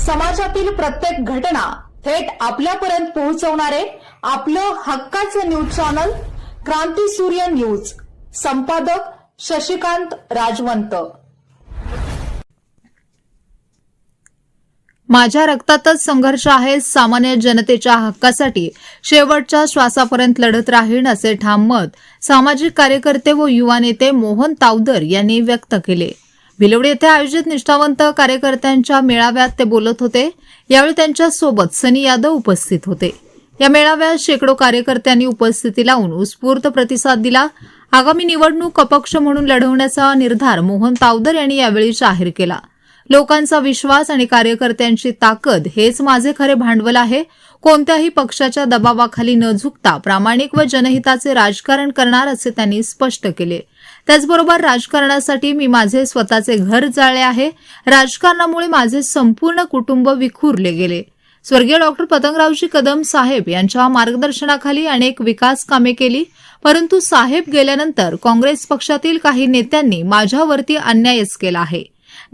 समाजातील प्रत्येक घटना थेट आपल्यापर्यंत पोहोचवणारे आपलं हक्काचं न्यूज चॅनल क्रांती सूर्य न्यूज। संपादक शशिकांत राजवंत। माझ्या रक्तातच संघर्ष आहे, सामान्य जनतेच्या हक्कासाठी शेवटच्या श्वासापर्यंत लढत राहीन असे ठाम मत सामाजिक कार्यकर्ते व युवा नेते मोहन तावदर यांनी व्यक्त केले। भिलवडी येथे आयोजित निष्ठावंत कार्यकर्त्यांच्या मेळाव्यात ते बोलत होते। यावेळी त्यांच्या सोबत सनी यादव उपस्थित होते। या मेळाव्यात शेकडो कार्यकर्त्यांनी उपस्थिती लावून उत्स्फूर्त प्रतिसाद दिला। आगामी निवडणूक अपक्ष म्हणून लढवण्याचा निर्धार मोहन तावदर यांनी यावेळी जाहीर केला। लोकांचा विश्वास आणि कार्यकर्त्यांची ताकद हेच माझे खरे भांडवल आहे। कोणत्याही पक्षाच्या दबावाखाली न झुकता प्रामाणिक व जनहिताचे राजकारण करणार असे त्यांनी स्पष्ट केले। त्याचबरोबर राजकारणासाठी मी माझे स्वतःचे घर जाळले आहे। राजकारणामुळे माझे संपूर्ण कुटुंब विखुरले गेले। स्वर्गीय डॉक्टर पतंगरावजी कदम साहेब यांच्या मार्गदर्शनाखाली अनेक विकास कामे केली, परंतु साहेब गेल्यानंतर काँग्रेस पक्षातील काही नेत्यांनी माझ्यावरती अन्यायच केला आहे।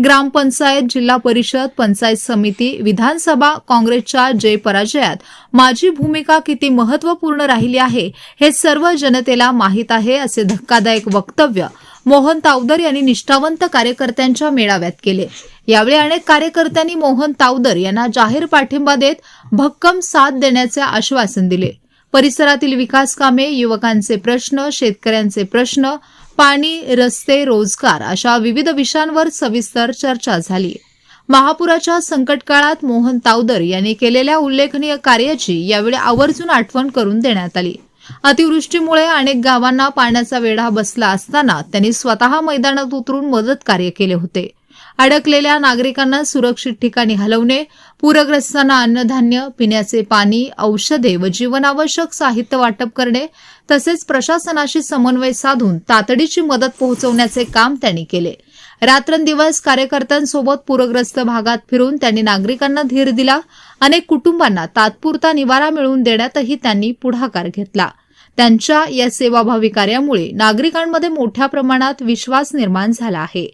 ग्रामपंचायत, जिल्हा परिषद, पंचायत समिती, विधानसभा काँग्रेसच्या जय पराजयात माझी भूमिका किती महत्त्वपूर्ण राहिली आहे हे सर्व जनतेला माहीत आहे असे धक्कादायक वक्तव्य मोहन तावदर यांनी निष्ठावंत कार्यकर्त्यांच्या मेळाव्यात केले। यावेळी अनेक कार्यकर्त्यांनी मोहन तावदर यांना जाहीर पाठिंबा देत भक्कम साथ देण्याचे आश्वासन दिले। परिसरातील विकास कामे, युवकांचे प्रश्न, शेतकऱ्यांचे प्रश्न, पाणी, रस्ते, रोजगार अशा विविध विषयांवर सविस्तर चर्चा झाली। महापुराच्या संकट काळात मोहन तावदर यांनी केलेल्या उल्लेखनीय कार्याची यावेळी आवर्जून आठवण करून देण्यात आली। अतिवृष्टीमुळे अनेक गावांना पाण्याचा वेढा बसला असताना त्यांनी स्वतः मैदानात उतरून मदत कार्य केले होते। अडकलेल्या नागरिकांना सुरक्षित ठिकाणी हलवणे, पूरग्रस्तांना अन्नधान्य, पिण्याचे पाणी, औषधे व जीवनावश्यक साहित्य वाटप करणे तसेच प्रशासनाशी समन्वय साधून तातडीची मदत पोहोचवण्याचे काम त्यांनी केले। रात्रंदिवस कार्यकर्त्यांसोबत पूरग्रस्त भागात फिरून त्यांनी नागरिकांना धीर दिला। अनेक कुटुंबांना तात्पुरता निवारा मिळवून देण्यातही त्यांनी पुढाकार घेतला। त्यांच्या या सेवाभावी कार्यामुळे नागरिकांमध्ये मोठ्या प्रमाणात विश्वास निर्माण झाला आहे।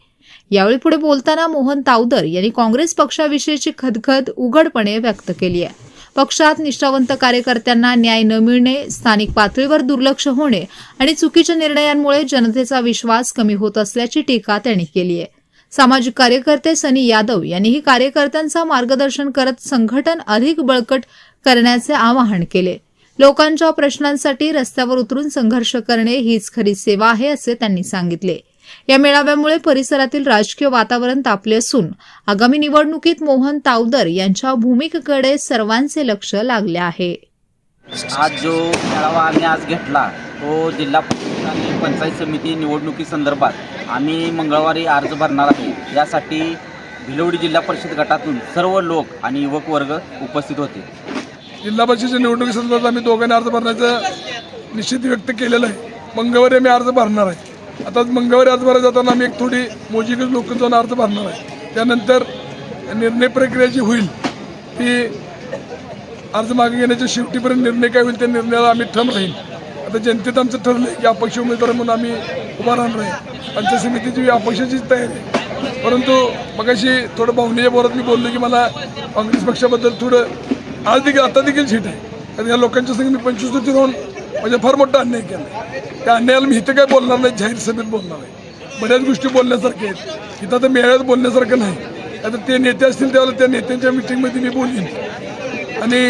यावेळी पुढे बोलताना मोहन तावदर यांनी काँग्रेस पक्षाविषयीची खदखद उघडपणे व्यक्त केली आहे। पक्षात निष्ठावंत कार्यकर्त्यांना न्याय न मिळणे, स्थानिक पातळीवर दुर्लक्ष होणे आणि चुकीच्या निर्णयांमुळे जनतेचा विश्वास कमी होत असल्याची टीका त्यांनी केली आहे। सामाजिक कार्यकर्ते सनी यादव यांनीही कार्यकर्त्यांचा मार्गदर्शन करत संघटन अधिक बळकट करण्याचे आवाहन केले। लोकांच्या प्रश्नांसाठी रस्त्यावर उतरून संघर्ष करणे हीच खरी सेवा आहे असे त्यांनी सांगितले। या मेळाव्यामुळे परिसरातील राजकीय वातावरण तापले असून आगामी निवडणुकीत मोहन तावदर यांच्या भूमिकेकडे सर्वांचे लक्ष लागले आहे। आज जो मेळावा आम्ही आज घेतला तो जिल्हा परिषद आणि पंचायत समिती निवडणुकीसंदर्भात आम्ही मंगळवारी अर्ज भरणार आहे। यासाठी भिलवडी जिल्हा परिषद गटातून सर्व लोक आणि युवक वर्ग उपस्थित होते। जिल्हा परिषदेच्या निवडणुकीसंदर्भात आम्ही दोघांनी अर्ज भरण्याचं निश्चित व्यक्त केलेलं आहे। मंगळवारी आम्ही अर्ज भरणार आहे। आता मंगळवारी अर्ज भरायला जाताना आम्ही एक थोडी मोजकेच लोक जाऊन अर्ज भरणार आहे। त्यानंतर निर्णय प्रक्रिया जी होईल ती अर्ज मागे घेण्याच्या शेवटीपर्यंत निर्णय काय होईल त्या निर्णयाला आम्ही ठाम राहील। आता जनतेत आमचं ठरलं आहे की अपक्ष उमेदवार म्हणून आम्ही उभा राहणार आहे। पंचायत समितीची अपक्षाची तयारी आहे, परंतु मगाशी थोडं भावनेच्या बोरात मी बोललो की मला काँग्रेस पक्षाबद्दल थोडं आज देखील आता देखील झीट आहे। तर या लोकांच्या संग मी 25 वर्ष राहून म्हणजे फार मोठा अन्याय केला। त्या अन्यायाला मी इथं काय बोलणार नाही, जाहीर सभेत बोलणार आहे। बऱ्याच गोष्टी बोलण्यासारख्या आहेत, इथं तर मेळ्यात बोलण्यासारखं नाही। आता ते नेते असतील त्यावेळेला त्या नेत्यांच्या मिटिंगमध्ये मी बोलीन। आणि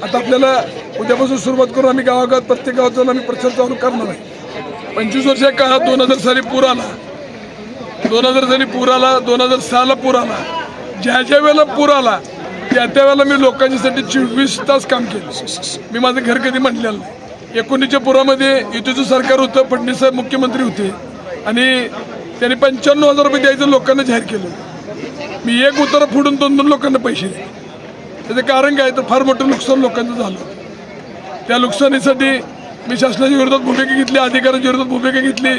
आता आपल्याला उद्यापासून सुरुवात करून आम्ही गावागावात प्रत्येक गावात जाऊन आम्ही प्रचार चालू करणार आहे। 25 वर्षाच्या काळात 2000 साली पूर आला, 2000 साली पूर आला, 2006ला पूर आला। ज्या ज्या वेळेला पूर आला त्या त्यावेळेला मी लोकांच्यासाठी 24 तास काम केलं। मी माझं घर कधी म्हटलेलं नाही। 19च्या पुरामध्ये युतीचं सरकार होतं, फडणवीस साहेब मुख्यमंत्री होते आणि त्यांनी 95,000 रुपये द्यायचं लोकांना जाहीर केलं। मी एक उतारा फोडून 2-2 लोकांना पैसे दिले। त्याचं कारण काय तर फार मोठं नुकसान लोकांचं झालं। त्या नुकसानीसाठी मी शासनाच्या विरोधात भूमिका घेतली, अधिकाऱ्यांच्या विरोधात भूमिका घेतली।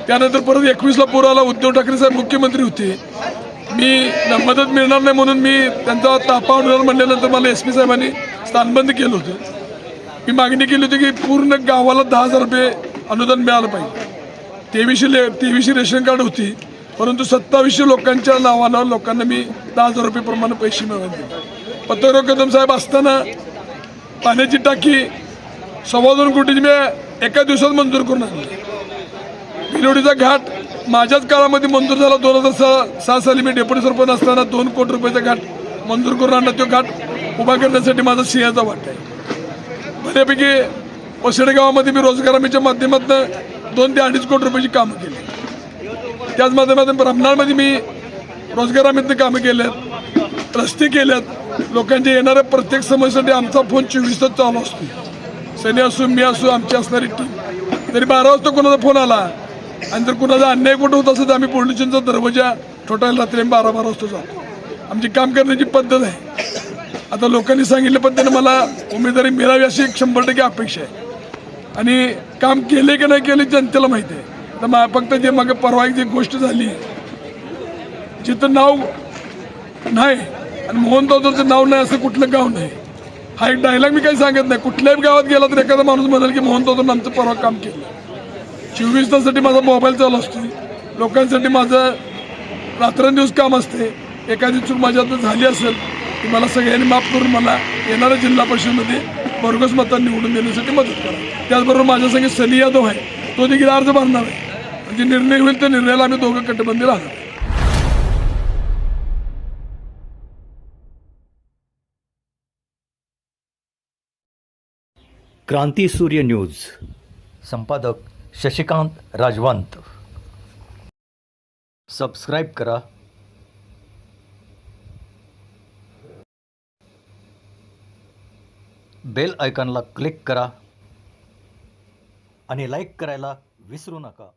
त्यानंतर परत 21ला पूर आला, उद्धव ठाकरे साहेब मुख्यमंत्री होते। मी मदत मिळणार नाही म्हणून मी त्यांचा तापा होणार म्हणल्यानंतर मला SP साहेबांनी स्थानबंद केलं होतं। मी मागणी केली होती की पूर्ण गावाला 10,000 रुपये अनुदान मिळालं पाहिजे। 2300 रेशन कार्ड होती परंतु 2700 लोकांच्या नावानं लोकांना मी 10,000 रुपये प्रमाणे पैसे मिळवून दिले. पत्रकार कदम साहेब असताना पाण्याची टाकी 2.25 कोटीची मी एका दिवसात मंजूर करून आणली. भिलवडीचा घाट माझ्याच काळामध्ये मंजूर झाला. 2006 साली मी डेप्युटी सरपंच असताना 2 कोटी रुपयाचा घाट मंजूर करून आणला. तो घाट उभा करण्यासाठी माझा सिंहाचा वाटा आहे. बऱ्यापैकी पसडे गावामध्ये मी रोजगार हमीच्या माध्यमातून 2 ते 2.5 कोटी रुपयाची कामं केली. त्याच माध्यमातून ब्रह्मणामध्ये मी रोजगार हमीतनं कामं केल्यात, रस्ते केल्यात. लोकांच्या येणाऱ्या प्रत्येक समस्येसाठी आमचा फोन 24 तास चालू असतो. सनी असू, मी असू, आमची असणारी टीम. तरी 12 वाजता कोणाचा फोन आला आणि जर कुणाचा अन्याय कुठं होत असेल तर आम्ही पोलीस स्टेशनचा दरवाजा ठोठायला रात्री 12 वाजता जातो. आमची काम करण्याची पद्धत आहे. आता लोकांनी सांगितल्या पद्धतीने मला उमेदवारी मिळावी अशी 100% अपेक्षा आहे. आणि काम केले की नाही केले जनतेला माहिती आहे. तर फक्त जे मग परवा एक जी गोष्ट झाली जिथं नाव नाही आणि मोहन दादाचं नाव नाही असं कुठलं गाव नाही. हा एक डायलॉग मी काही सांगत नाही. कुठल्याही गावात गेला तर एखादा माणूस म्हणाल की मोहन दादा आमचं परवा काम केलं. 24 तासासाठी माझा मोबाईल चालू असतो. लोकांसाठी माझं रात्रंदिवस काम असते. एखादी चूक माझ्यातून झाली असेल ती मला सगळ्यांनी माफ करून मला येणाऱ्या जिल्हा परिषदेमध्ये भरघोस मतांनी निवडून देण्यासाठी मदत करा. त्याचबरोबर माझ्या संगे सनी यादव आहे, तो देखील अर्ज भरणार आहे. म्हणजे निर्णय होईल त्या निर्णयाला आम्ही दोघं कटिबंधी राहणार. क्रांती सूर्य न्यूज, संपादक शशिकांत राजवंत. सबस्क्राईब करा, बेल आयकॉनला क्लिक करा आणि लाईक करायला विसरू नका.